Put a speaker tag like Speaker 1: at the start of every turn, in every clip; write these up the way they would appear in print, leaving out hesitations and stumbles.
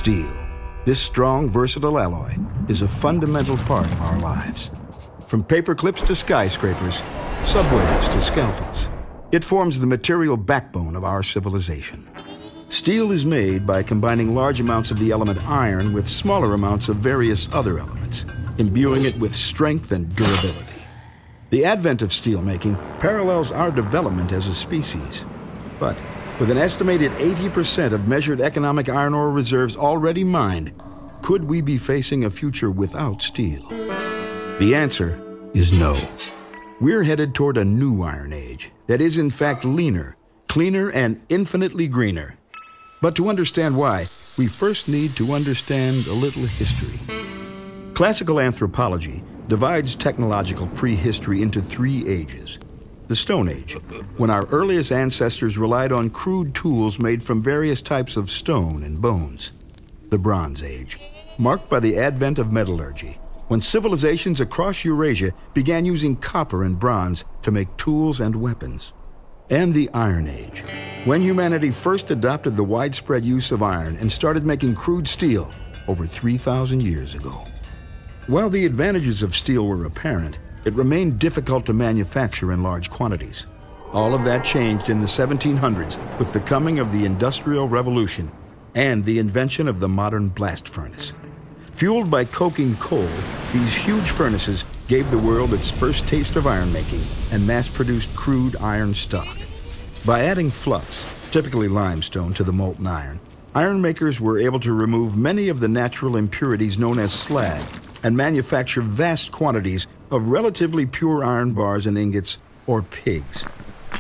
Speaker 1: Steel. This strong, versatile alloy is a fundamental part of our lives. From paper clips to skyscrapers, subways to scalpels, it forms the material backbone of our civilization. Steel is made by combining large amounts of the element iron with smaller amounts of various other elements, imbuing it with strength and durability. The advent of steelmaking parallels our development as a species. But with an estimated 80% of measured economic iron ore reserves already mined, could we be facing a future without steel? The answer is no. We're headed toward a new Iron Age that is in fact leaner, cleaner, and infinitely greener. But to understand why, we first need to understand a little history. Classical anthropology divides technological prehistory into 3 ages. The Stone Age, when our earliest ancestors relied on crude tools made from various types of stone and bones. The Bronze Age, marked by the advent of metallurgy, when civilizations across Eurasia began using copper and bronze to make tools and weapons. And the Iron Age, when humanity first adopted the widespread use of iron and started making crude steel over 3,000 years ago. While the advantages of steel were apparent, it remained difficult to manufacture in large quantities. All of that changed in the 1700s with the coming of the Industrial Revolution and the invention of the modern blast furnace. Fueled by coking coal, these huge furnaces gave the world its first taste of iron making and mass-produced crude iron stock. By adding flux, typically limestone, to the molten iron, iron makers were able to remove many of the natural impurities known as slag and manufacture vast quantities of relatively pure iron bars and ingots, or pigs.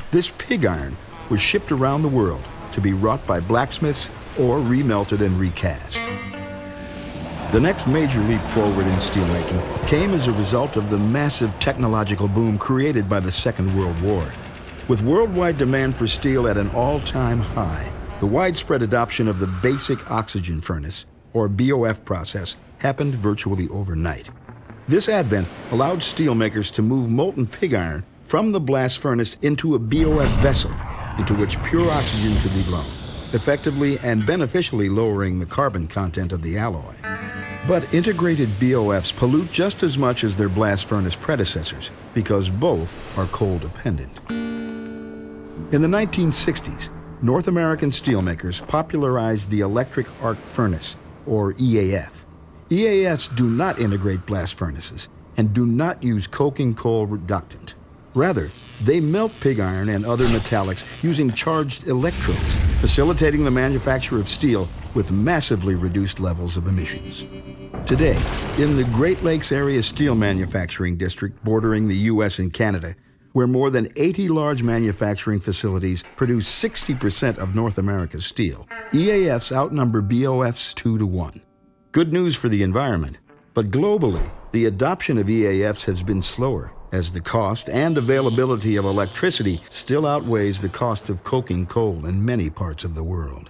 Speaker 1: This pig iron was shipped around the world to be wrought by blacksmiths or remelted and recast. The next major leap forward in steelmaking came as a result of the massive technological boom created by the Second World War. With worldwide demand for steel at an all-time high, the widespread adoption of the basic oxygen furnace, or BOF process, happened virtually overnight. This advent allowed steelmakers to move molten pig iron from the blast furnace into a BOF vessel, into which pure oxygen could be blown, effectively and beneficially lowering the carbon content of the alloy. But integrated BOFs pollute just as much as their blast furnace predecessors because both are coal-dependent. In the 1960s, North American steelmakers popularized the electric arc furnace, or EAF. EAFs do not integrate blast furnaces and do not use coking coal reductant. Rather, they melt pig iron and other metallics using charged electrodes, facilitating the manufacture of steel with massively reduced levels of emissions. Today, in the Great Lakes Area Steel Manufacturing District bordering the US and Canada, where more than 80 large manufacturing facilities produce 60% of North America's steel, EAFs outnumber BOFs 2 to 1. Good news for the environment, but globally, the adoption of EAFs has been slower, as the cost and availability of electricity still outweighs the cost of coking coal in many parts of the world.